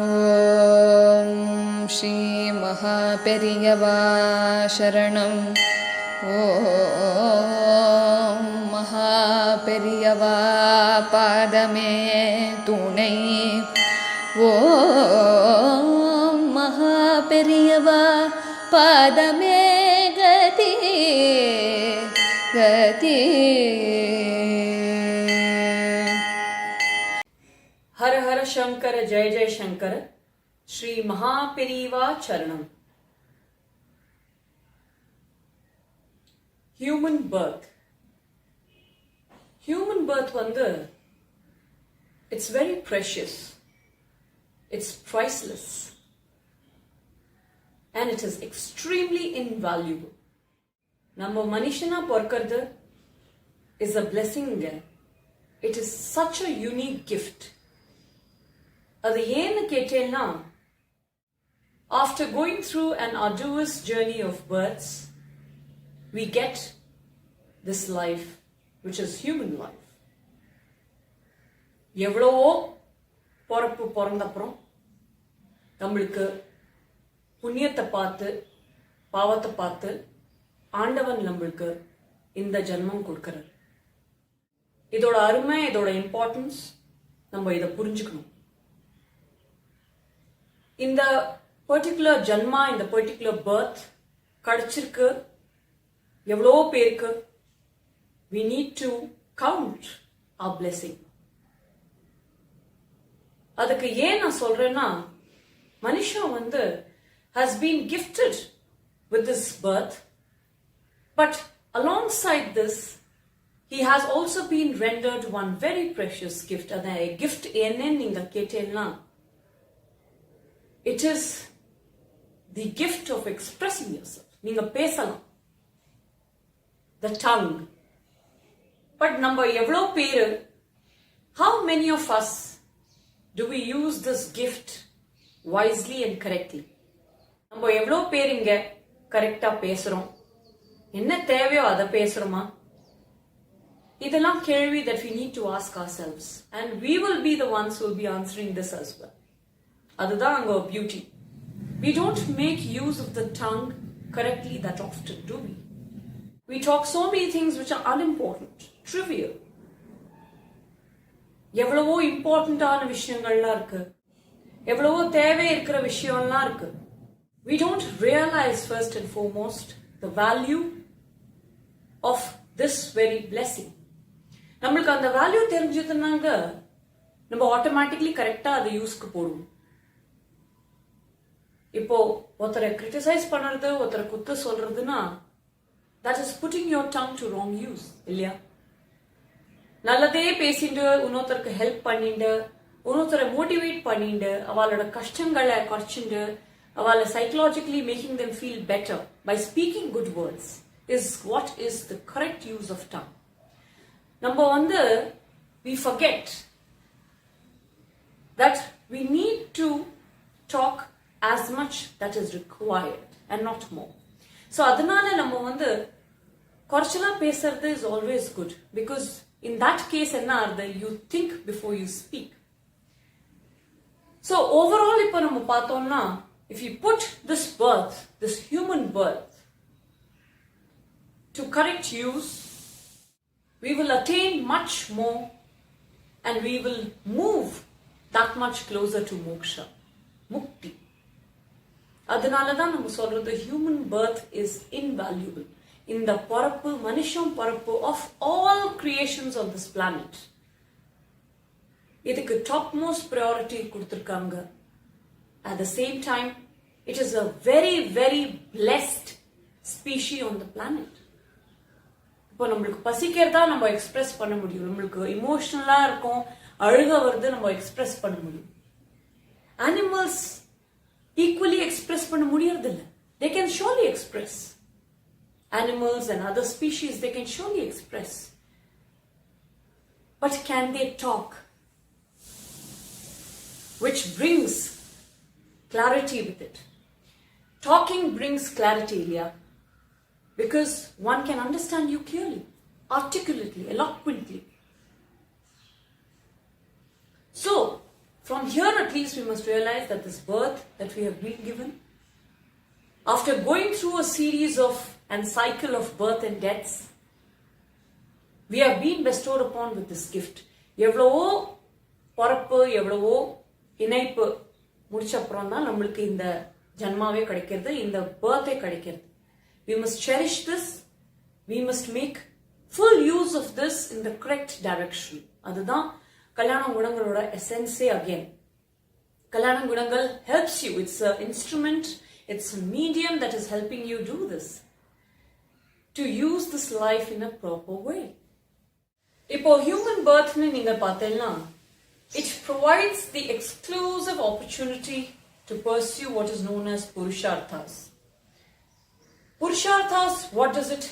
ஓம் ஸ்ரீ மகாபெரியவா சரணம். ஓம் மகாபெரியவா பாதமே துணை. ஓம் மகாபெரியவா பாதமே கதி கதி. हर हर शंकर जय जय Shankar. Shri Mahaperiva चरणम. Human birth. Human birth வந்து it's very precious. It's priceless. And it is extremely invaluable. நம்ம மனுஷனா பொறுக்கிறது is a blessing. It is such a unique gift. அது ஏன்னு கேட்டேன்னா, after going through an arduous journey of births, we get this life, which is human life. எவ்வளவோ பிறப்பு பிறந்தப்புறம் நம்மளுக்கு புண்ணியத்தை பார்த்து பாவத்தை பார்த்து ஆண்டவன் நம்மளுக்கு இந்த ஜென்மம் கொடுக்கிறார். இதோட அருமை, இதோட இம்பார்ட்டன்ஸ் நம்ம இதை புரிஞ்சுக்கணும். இந்த பர்டிகுலர் ஜன்மா, இந்த பர்டிகுலர் பர்த் கிடைச்சிருக்கு எவ்வளோ பேருக்கு. we need to count our blessing. அதுக்கு ஏன் நான் சொல்றேன்னா, மனுஷன் வந்து has been gifted with this birth, but alongside this he has also been rendered one very precious gift. அந்த gift என்னன்னு நீங்க கேட்டேன்னா, it is the gift of expressing yourself. நீங்க பேசலாம், the tongue. But நம்ம எவ்வளோ பேரு, how many of us do we use this gift wisely and correctly? நம்ம எவ்வளோ பேர் இங்க கரெக்டா பேசுறோம், என்ன தேவையோ அதை பேசுறோமா? இதெல்லாம் கேள்வி that we need to ask ourselves, and we will be the ones who will be answering this as well. அதுதான் அங்க beauty. We don't make use of the tongue correctly that often, do we? We talk so many things which are unimportant, trivial. எவ்வளவோ இம்பார்ட்டன்டான விஷயங்கள்லாம் இருக்கு, எவ்வளவோ தேவை இருக்கிற விஷயம்லாம் இருக்கு. We don't realize first and foremost the value of this very blessing. நம்மளுக்கு அந்த வேல்யூ தெரிஞ்சதுனாங்க நம்ம ஆட்டோமேட்டிக்லி கரெக்டா அதை யூஸ்க்கு போடுவோம். இப்போ ஒருத்தரை கிரிட்டிசைஸ் பண்றது, ஒருத்தரை குத்த சொல்றதுன்னா, that is putting your tongue to wrong use, இல்லையா? நல்லதே பேசிட்டு இன்னொருத்தருக்கு ஹெல்ப் பண்ணிட்டு, இன்னொருத்தரை மோட்டிவேட் பண்ணிட்டு, அவளோட கஷ்டங்களை குறைச்சிட்டு, அவளை psychologically making them feel better by speaking good words is what is the correct use of tongue. நம்ம வந்து we forget that we need to talk as much that is required and not more. So அதனால நம்ம வந்து குறைச்சலா பேசுறது is always good, because in that case என்ன ஆகுது, you think before you speak. So overall இப்போ நம்ம பார்த்தோம்னா, if you put this birth, this human birth to correct use, we will attain much more and we will move that much closer to moksha, mukti. அதனாலதான் நம்ம சொல்றது human birth is invaluable. இந்த பிறப்பு, மனுஷன் பிறப்பு of all creations on this planet, இதுக்கு top most priority கொடுத்திருக்காங்க. At the same time, it is a very very blessed species on the planet. இப்போ நம்மளுக்கு பசிக்கிறதா நம்ம எக்ஸ்பிரஸ் பண்ண முடியும், நம்மளுக்கு இமோஷனலா இருக்கும், அழுக வருது, நம்ம எக்ஸ்பிரஸ் பண்ண முடியும். Animals equally express பண்ண முடியறதில்லை. They can surely express. Animals and other species, they can surely express. But can they talk? Which brings clarity with it. Talking brings clarity, yeah. Because one can understand you clearly, articulately, eloquently. So, From here at least we must realize that this birth that we have been given, after going through a series of and cycle of birth and deaths, we have been bestowed upon with this gift. எவ்வளவோ பரப்பு எவ்வளவோ இணைப்பு முடிச்ச அப்புறம் தான் நம்மளுக்கு இந்த ஜன்மாவே கிடைக்கிறது, இந்த பர்த்தே கிடைக்கிறது. We must cherish this. We must make full use of this in the correct direction. அதுதான் கல்யாண குணங்களோட எசென்ஸே. அகேன் கல்யாண குணங்கள் helps you. It's an instrument, it's a medium that is helping you do this, to use this life in a proper way. இப்போ human birthனு நீங்க பார்த்தீங்கன்னா, it provides the exclusive opportunity to pursue what is known as purusharthas. Purusharthas, what does it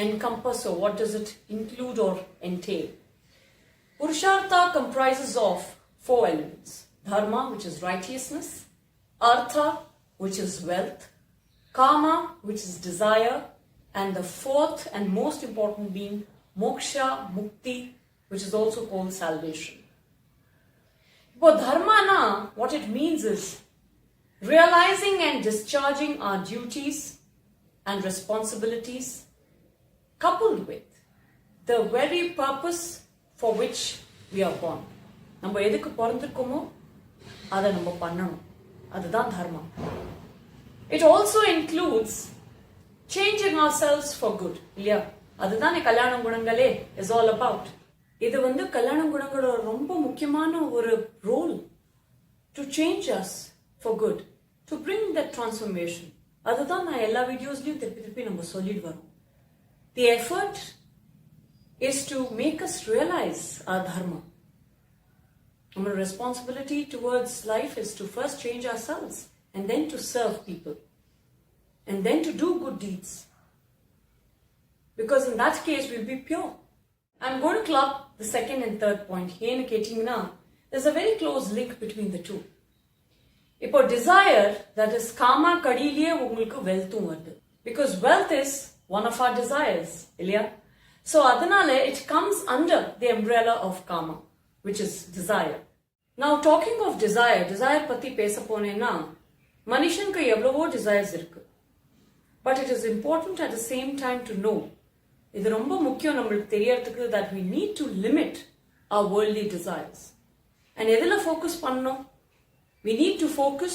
encompass or what does it include or entail? Purushartha comprises of 4 elements. Dharma, which is righteousness. Artha, which is wealth. Kama, which is desire. And the 4th and most important being moksha, mukti, which is also called salvation. For dharma na, what it means is realizing and discharging our duties and responsibilities, coupled with the very purpose for which we are born. நம்ம எதுக்கு பிறந்திருக்கோமோ அதை நம்ம பண்ணணும், அதுதான் தர்மா. It also includes changing ourselves for good. இல்லையா? அதுதான் கல்யாண குணங்களே is all about. இது கல்யாண குணங்களோட ரொம்ப முக்கியமான ஒரு role, to change us for good, to bring that transformation. அதுதான் நான் எல்லா வீடியோஸ்லயும் திருப்பி நம்ம சொல்லிட்டு வரோம். The effort is to make us realize our dharma. Our responsibility towards life is to first change ourselves and then to serve people and then to do good deeds. Because in that case we'll be pure. I'm going to club the second and third point. ஏன்னு கேட்டீங்கன்னா, there's a very close link between the two. இப்போ desire, that is karma கடியிலேயே உங்களுக்கு wealthம் வருது. Because wealth is one of our desires, இல்லையா? So அதனால it comes under the umbrella of karma, which is desire. Now talking of desire பத்தி பேச போனேன்னா, மனுஷனுக்கு எவ்வளவோ desires இருக்கு. But it is important at the same time to know, இது ரொம்ப முக்கியம் நம்மளுக்கு தெரியறதுக்கு, that we need to limit our worldly desires. And எதுல focus பண்ணணும்? We need to focus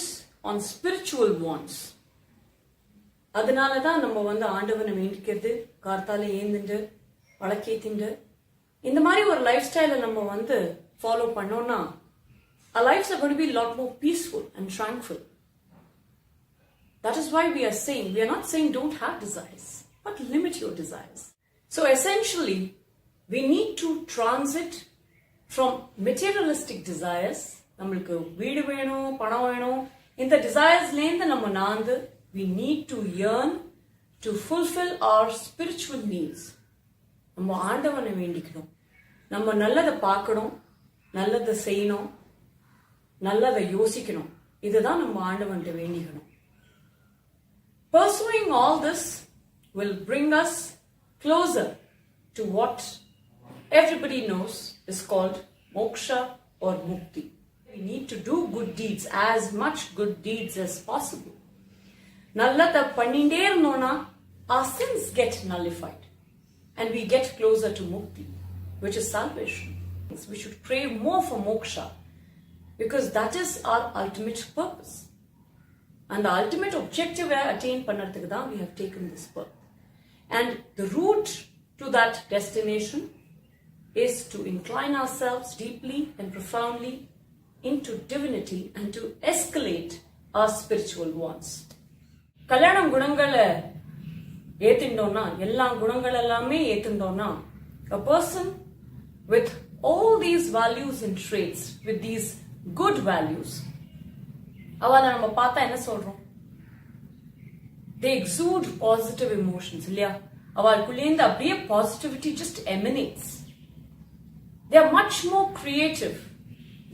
on spiritual wants. அதனால தான் நம்ம ஆண்டவனை வேண்டிக்கிறது, கார்த்தால ஏந்துண்டு வழக்கேத்திண்டு இந்த மாதிரி ஒரு லைஃப் ஸ்டைலை நம்ம ஃபாலோ பண்ணோம்னா, our lives are going to be a lot more peaceful and tranquil. That is why we are not saying don't have desires, but limit your desires. So essentially, we need to transit from materialistic desires, நம்மளுக்கு வீடு வேணும், பணம் வேணும், இந்த desires-லேந்து நம்ம நாந்து, we need to yearn to fulfill our spiritual needs. நம்ம ஆண்டவனை வேண்டிக்கணும், நம்ம நல்லதை பார்க்கணும், நல்லதை செய்யணும், நல்லதை யோசிக்கணும், இதுதான் நம்ம ஆண்டவன்கிட்ட வேண்டிக்கணும். Pursuing all this will bring us closer to what everybody knows is called moksha or mukti. We need to do good deeds, as much good deeds as possible. Nallada panninde irundona, our sins get nullified and we get closer to mukti, which is salvation. We should pray more for moksha, because that is our ultimate purpose. And the ultimate objective attain pannadhukku dhaan we have taken this birth. And the route to that destination is to incline ourselves deeply and profoundly into divinity and to escalate our spiritual wants. கல்யாணம் குணங்களை ஏத்திண்டோம்னா, எல்லா குணங்கள் எல்லாமே ஏத்திண்டோம்னா, a person with all these values and traits, with these good values, அவளை நம்ம பார்த்தா என்ன சொல்றோம்? They exude positive emotions, இல்லையா? அவளுக்குள்ளேந்து அப்படியே positivity just emanates. They are much more creative.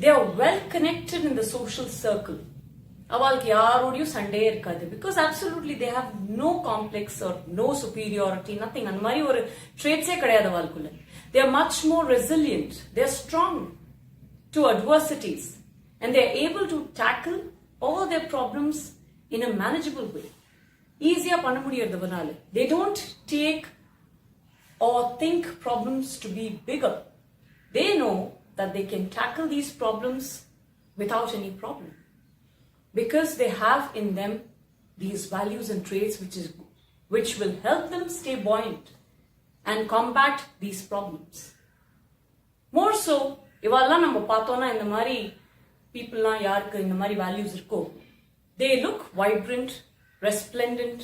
They are well connected in the social circle. அவளுக்கு யாரோடையும் சண்டையே இருக்காது, because absolutely they have no complex or no superiority, nothing. அந்த மாதிரி ஒரு traitsே கிடையாது அவளுக்குள்ள. They are much more resilient. They are strong to adversities. and they are able to tackle all their problems in a manageable way. Easier பண்ண முடியறதுனால they don't take or think problems to be bigger. They know that they can tackle these problems without any problem because they have in them these values and traits which will help them stay buoyant and combat these problems. More so, இவெல்லாம் நம்ம பார்த்தோம்னா இந்த மாதிரி பீப்புள்லாம் யாருக்கு இந்த மாதிரி values இருக்கோ they look vibrant, resplendent,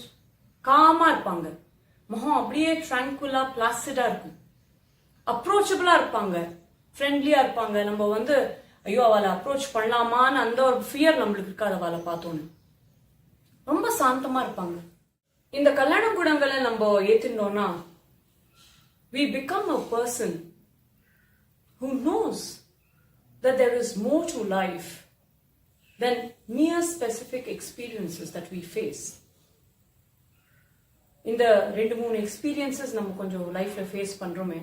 காமா இருப்பாங்க. முகம் அப்படியே ட்ராங்குலா பிளாசிடா இருக்கும். அப்ரோச்சபிளா இருப்பாங்க, ஃப்ரெண்ட்லியா இருப்பாங்க. நம்ம வந்து ஐயோ அவளை அப்ரோச் பண்ணலாமான்னு அந்த ஒரு ஃபியர் நம்மளுக்கு இருக்காது அவளை பார்த்தோன்னு. ரொம்ப சாந்தமா இருப்பாங்க. இந்த கல்யாண குணங்களை நம்ம ஏத்துட்டோம்னா we become a person who knows that there is more to life than mere specific experiences that we face. இந்த 2-3 experiences நம்ம கொஞ்சம் லைஃப்ல face பண்றோமே,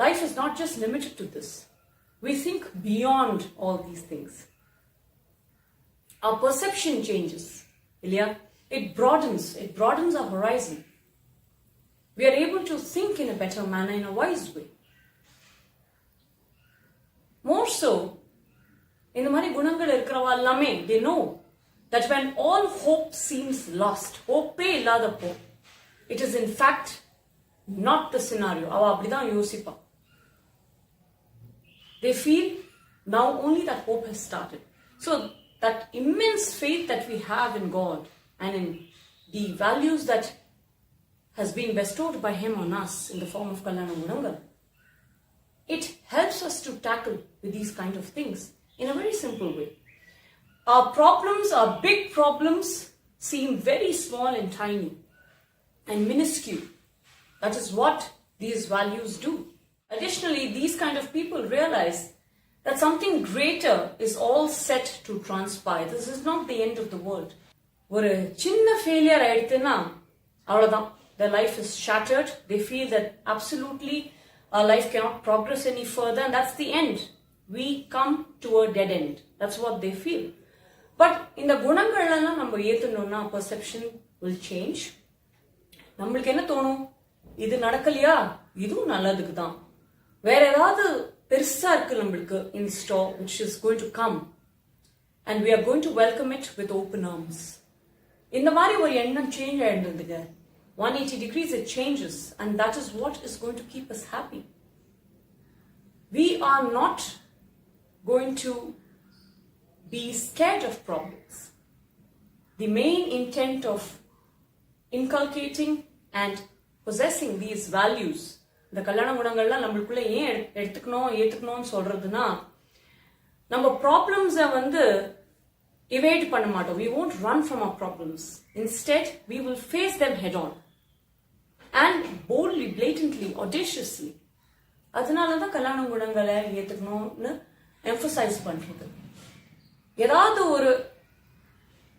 life is not just limited to this. We think beyond all these things. Our perception changes. Ilya, it broadens our horizon. We are able to think in a better manner, in a wise way. More so, in the mari gunangal irukkrava ellame, they know that when all hope seems lost, hope illadapo, it is in fact not the scenario. Ava appadithaan yosipa. They feel now only that hope has started. So that immense faith that we have in God and in the values that has been bestowed by Him on us in the form of Kalyana Gunangal, it helps us to tackle with these kind of things in a very simple way. Our problems, our big problems, seem very small and tiny and minuscule. That is what these values do. Additionally, these kind of people realize that something greater is all set to transpire. This is not the end of the world. ஒரு சின்ன failure ஆயிடுத்துன்னா அவ்வளவுதான், their life is shattered. They feel that absolutely our life cannot progress any further and that's the end. We come to a dead end. That's what they feel. But இந்த குணங்கள்லாம் நம்ம ஏத்துனோம்னா perception will change. நம்மளுக்கு என்ன தோணும், இது நடக்கலையா, இதுவும் நல்லதுக்கு தான், வேற ஏதாவது பெருசா இருக்கு நம்மளுக்கு in store which is going to come and we are going to welcome it with open arms. இந்த மாதிரி ஒரு எண்ணம் change ஆயிடுதுங்க. 180 degrees it changes and that is what is going to keep us happy. We are not going to be scared of problems. The main intent of inculcating and possessing these values, இந்த கல்யாண குணங்கள்லாம் நம்மளுக்குள்ள ஏன் ஏத்துக்கணும்னு சொல்றதுன்னா, நம்ம ப்ராப்ளம்ஸை வந்து evade பண்ண மாட்டோம். We won't run from our problems. Instead, we will face them head on and boldly, blatantly, audaciously. அதனாலதான் கல்யாண குணங்களை ஏத்துக்கணும்னு எம்பசைஸ் பண்றது. ஏதாவது ஒரு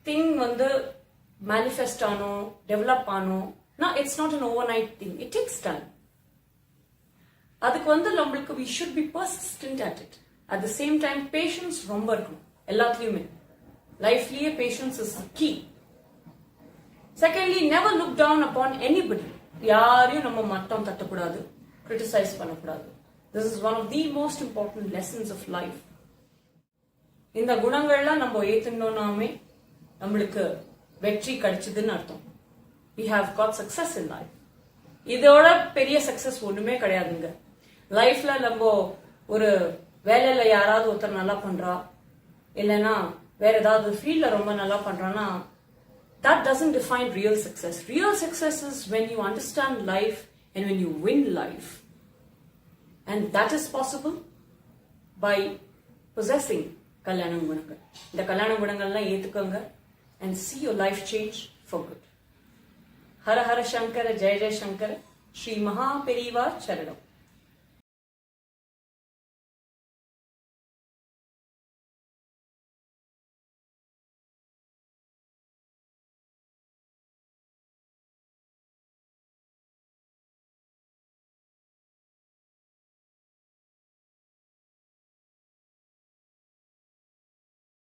திங் வந்து மேனிஃபெஸ்ட் ஆனோம், டெவலப் ஆனோம், it's not an overnight thing. It takes time. அதுக்கு வந்து நம்மளுக்கு we should be persistent at it. At the same time, patience ரொம்ப இருக்கணும் எல்லாத்துலயுமே. லைஃப்லயே patience is the key. Secondly, never look down upon anybody. யாரையும் நம்ம மட்டம் தட்டக்கூடாது, criticize பண்ணக்கூடாது. This is one of the most important lessons of life. இந்த குணங்கள்லாம் நம்ம ஏத்துனோம்னாமே நம்மளுக்கு வெற்றி கிடைச்சதுன்னு அர்த்தம். We have got success in life. இதோட பெரிய சக்சஸ் ஒண்ணுமே கிடையாதுங்க. லைஃப்ல நம்ம ஒரு வேலையில யாராவது ஒருத்தர் நல்லா பண்றா, இல்லைன்னா வேற ஏதாவது ஃபீல்ட்ல ரொம்ப நல்லா பண்றான்னா, that doesn't define real success. Real success is when you understand life and when you win life. And that is possible by possessing Kalyana Gunangal. இந்த கல்யாண குணங்கள்லாம் ஏத்துக்கோங்க and see your life change for good. Hara Hara Shankara, Jai Jai Shankara, Shri Mahaperiyava Charanam.